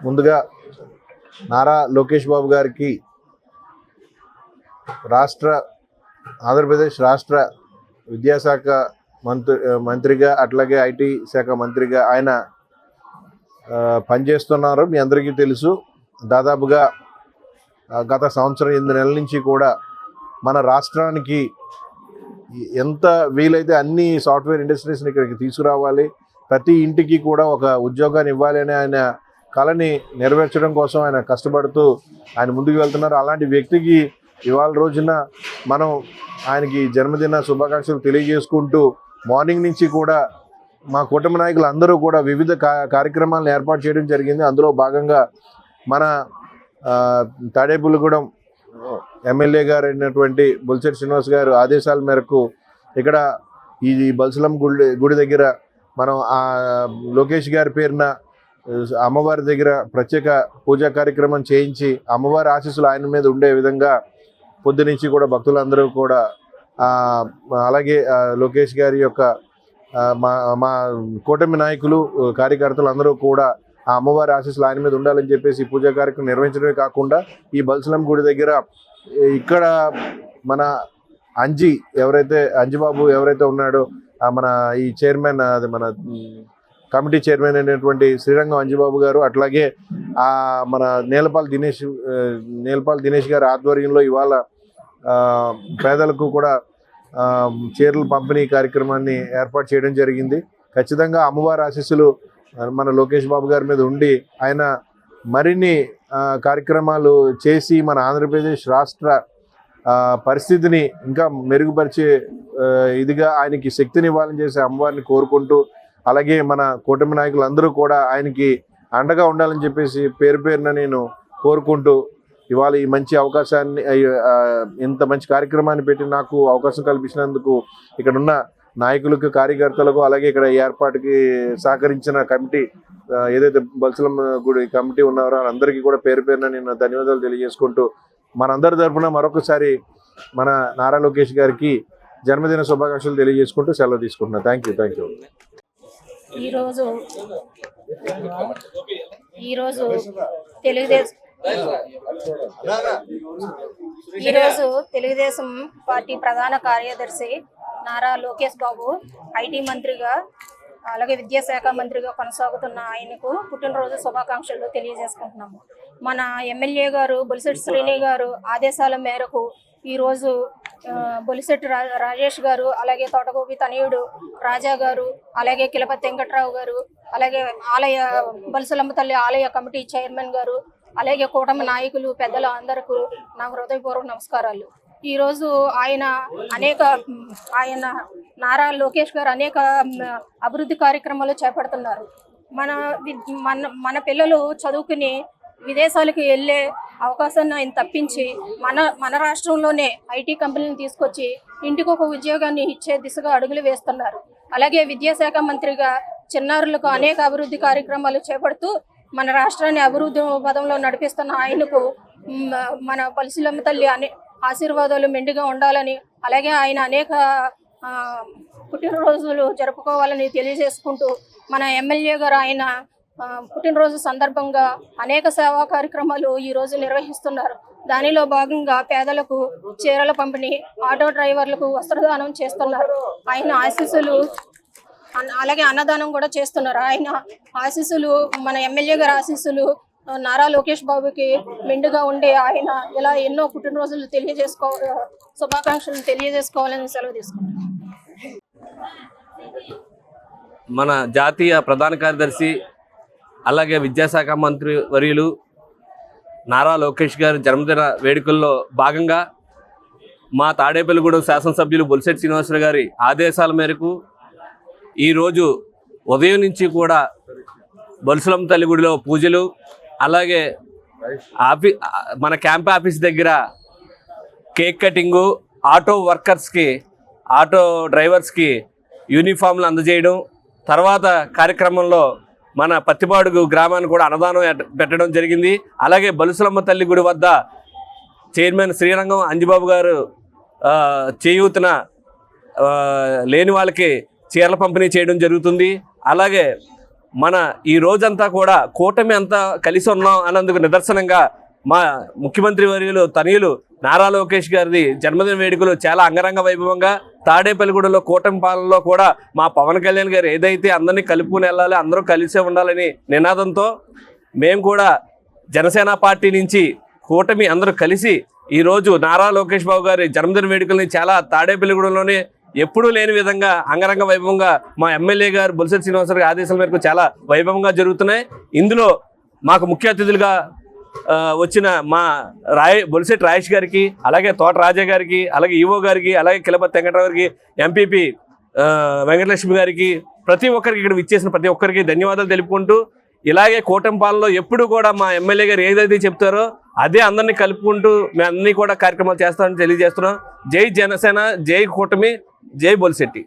ముందుగా నారా లోకేష్ బాబు గారికి ఆంధ్రప్రదేశ్ రాష్ట్ర విద్యాశాఖ మంత్రిగా అట్లాగే ఐటీ శాఖ మంత్రిగా ఆయన పనిచేస్తున్నారు. మీ అందరికీ తెలుసు. దాదాపుగా గత సంవత్సరం 8 నెలల నుంచి కూడా మన రాష్ట్రానికి ఎంత వీలైతే అన్ని సాఫ్ట్వేర్ ఇండస్ట్రీస్ని ఇక్కడికి తీసుకురావాలి, ప్రతి ఇంటికి కూడా ఒక ఉద్యోగాన్ని ఇవ్వాలి అని ఆయన కళని నెరవేర్చడం కోసం ఆయన కష్టపడుతూ ఆయన ముందుకు వెళ్తున్నారు. అలాంటి వ్యక్తికి ఇవాళ రోజున మనం ఆయనకి జన్మదిన శుభాకాంక్షలు తెలియజేసుకుంటూ మార్నింగ్ నుంచి కూడా మా కూటమి నాయకులు అందరూ కూడా వివిధ కార్యక్రమాలను ఏర్పాటు చేయడం జరిగింది. అందులో భాగంగా మన తాడేపల్లిగూడెం ఎమ్మెల్యే గారు అయినటువంటి బొలిశెట్టి శ్రీనివాస్ గారు ఆదేశాల మేరకు ఇక్కడ ఈ బల్సులం గుడి దగ్గర మనం లోకేష్ గారి పేరున అమ్మవారి దగ్గర ప్రత్యేక పూజా కార్యక్రమం చేయించి అమ్మవారి ఆశీస్సులు ఆయన మీద ఉండే విధంగా పొద్దునుంచి కూడా భక్తులందరూ కూడా అలాగే లోకేష్ గారి యొక్క మా కూటమి నాయకులు కార్యకర్తలు అందరూ కూడా ఆ అమ్మవారి ఆశీస్సులు ఆయన మీద ఉండాలని చెప్పేసి పూజా కార్యక్రమం నిర్వహించడమే కాకుండా ఈ బల్సులం గుడి దగ్గర ఇక్కడ మన అంజిబాబు ఎవరైతే ఉన్నాడో మన ఈ చైర్మన్ మన కమిటీ చైర్మన్ అయినటువంటి శ్రీరంగం అంజిబాబు గారు, అట్లాగే మన నేలపాల్ దినేష్ గారి ఆధ్వర్యంలో ఇవాళ పేదలకు కూడా చీరల పంపిణీ కార్యక్రమాన్ని ఏర్పాటు చేయడం జరిగింది. ఖచ్చితంగా అమ్మవారి ఆశీస్సులు మన లోకేష్ బాబు గారి మీద ఉండి ఆయన మరిన్ని కార్యక్రమాలు చేసి మన ఆంధ్రప్రదేశ్ రాష్ట్ర పరిస్థితిని ఇంకా మెరుగుపరిచే ఇదిగా ఆయనకి శక్తిని ఇవ్వాలని చేసి అమ్మవారిని కోరుకుంటూ, అలాగే మన కూటమి నాయకులు అందరూ కూడా ఆయనకి అండగా ఉండాలని చెప్పేసి పేరున నేను కోరుకుంటూ ఇవాళ ఈ మంచి అవకాశాన్ని ఇంత మంచి కార్యక్రమాన్ని పెట్టి నాకు అవకాశం కల్పించినందుకు ఇక్కడున్న నాయకులకు కార్యకర్తలకు అలాగే ఇక్కడ ఏర్పాటుకి సహకరించిన కమిటీ ఏదైతే బల్సులం గుడి కమిటీ ఉన్నారో అందరికీ కూడా పేరున నేను ధన్యవాదాలు తెలియజేసుకుంటూ మనందరి తరఫున మరొకసారి మన నారా లోకేష్ గారికి జన్మదిన శుభాకాంక్షలు తెలియజేసుకుంటూ సెలవు తీసుకుంటున్నాను. Thank you. ఈరోజు తెలుగుదేశం పార్టీ ప్రధాన కార్యదర్శి నారా లోకేష్ బాబు ఐటీ మంత్రిగా అలాగే విద్యాశాఖ మంత్రిగా కొనసాగుతున్న ఆయనకు పుట్టినరోజు శుభాకాంక్షలు తెలియజేసుకుంటున్నాము. మన ఎమ్మెల్యే గారు బొలిశెట్టి శ్రీని గారు ఆదేశాల మేరకు ఈరోజు బొలిశెట్టి రాజేష్ గారు, అలాగే తోటగోపి తనయుడు రాజా గారు, అలాగే కిలపతి వెంకట్రావు గారు, అలాగే బల్సులమ్మ తల్లి ఆలయ కమిటీ చైర్మన్ గారు, అలాగే కూటమి నాయకులు పెద్దలు అందరికీ నా హృదయపూర్వక నమస్కారాలు. ఈరోజు ఆయన నారా లోకేష్ గారు అనేక అభివృద్ధి కార్యక్రమాలు చేపడుతున్నారు. మన పిల్లలు చదువుకుని విదేశాలకు వెళ్ళే అవకాశాన్ని ఆయన తప్పించి మన రాష్ట్రంలోనే ఐటీ కంపెనీలను తీసుకొచ్చి ఇంటికి ఒక ఉద్యోగాన్ని ఇచ్చే దిశగా అడుగులు వేస్తున్నారు. అలాగే విద్యాశాఖ మంత్రిగా చిన్నారులకు అనేక అభివృద్ధి కార్యక్రమాలు చేపడుతూ మన రాష్ట్రాన్ని అభివృద్ధి పదంలో నడిపిస్తున్న ఆయనకు మన బల్సులమ్మ తల్లి ఆశీర్వాదాలు మెండుగా ఉండాలని, అలాగే ఆయన అనేక పుట్టినరోజులు జరుపుకోవాలని తెలియజేసుకుంటూ మన ఎమ్మెల్యే గారు ఆయన పుట్టినరోజు సందర్భంగా అనేక సేవా కార్యక్రమాలు ఈరోజు నిర్వహిస్తున్నారు. దానిలో భాగంగా పేదలకు చీరల పంపిణీ, ఆటో డ్రైవర్లకు వస్త్రదానం చేస్తున్నారు. ఆయన ఆశీస్సులు అలాగే అన్నదానం కూడా చేస్తున్నారు. ఆయన ఆశీస్సులు మన ఎమ్మెల్యే గారి ఆశీస్సులు నారా లోకేష్ బాబుకి మెండుగా ఉండి ఆయన ఇలా ఎన్నో పుట్టినరోజులు శుభాకాంక్షలు తెలియజేసుకోవాలని సెలవు తీసుకుంటారు. మన జాతీయ ప్రధాన కార్యదర్శి అలాగే విద్యాశాఖ మంత్రి వర్యులు నారా లోకేష్ గారి జన్మదిన వేడుకల్లో భాగంగా మా తాడేపల్లిగూడెం శాసనసభ్యులు బొలిశెట్టి శ్రీనివాసరావు గారి ఆదేశాల మేరకు ఈరోజు ఉదయం నుంచి కూడా బల్సులం తల్లి గుడిలో పూజలు, అలాగే మన క్యాంప్ ఆఫీస్ దగ్గర కేక్ కటింగు, ఆటో డ్రైవర్స్కి యూనిఫామ్లు అందజేయడం, తర్వాత కార్యక్రమంలో మన పత్తిపాడుగు గ్రామాన్ని కూడా అన్నదానం పెట్టడం జరిగింది. అలాగే బల్సులమ్మ తల్లి గుడి వద్ద చైర్మన్ శ్రీరంగం అంజిబాబు గారు చేయూతన లేని వాళ్ళకి చీరల పంపిణీ చేయడం జరుగుతుంది. అలాగే మన ఈ రోజంతా కూడా కూటమి అంతా కలిసి ఉన్నాం అన్నందుకు నిదర్శనంగా మా ముఖ్యమంత్రి వర్యులు తనయులు నారా లోకేష్ గారిది జన్మదిన వేడుకలు చాలా అంగరంగ వైభవంగా తాడేపల్లిగూడలో కూటమి పాలనలో కూడా మా పవన్ కళ్యాణ్ గారు ఏదైతే అందరినీ కలుపుకుని వెళ్ళాలి, అందరూ కలిసే ఉండాలని నినాదంతో మేము కూడా జనసేన పార్టీ నుంచి కూటమి అందరూ కలిసి ఈరోజు నారా లోకేష్ బాబు గారి జన్మదిన వేడుకల్ని చాలా తాడేపల్లిగూడలోనే ఎప్పుడూ లేని విధంగా అంగరంగ వైభవంగా మా ఎమ్మెల్యే గారు బొలిశెట్టి శ్రీనివాసరావు గారి ఆదేశాల మేరకు చాలా వైభవంగా జరుగుతున్నాయి. ఇందులో మాకు ముఖ్య అతిథులుగా వచ్చిన మా బొలిశెట్టి రాజేష్ గారికి, అలాగే తోట రాజా గారికి, అలాగే ఈవో గారికి, అలాగే కిలపతి వెంకటరావు గారికి, ఎంపీపీ వెంకటలక్ష్మి గారికి, ప్రతి ఒక్కరికి ఇక్కడ విచ్చేసిన ప్రతి ఒక్కరికి ధన్యవాదాలు తెలుపుకుంటూ ఇలాగే కూటమి పాలనలో ఎప్పుడు కూడా మా ఎమ్మెల్యే గారు ఏదైతే చెప్తారో అదే అందరినీ కలుపుకుంటూ మేము అన్ని కూడా కార్యక్రమాలు చేస్తామని తెలియజేస్తున్నాం. జై జనసేన, జై కూటమి, జై బొలిశెట్టి.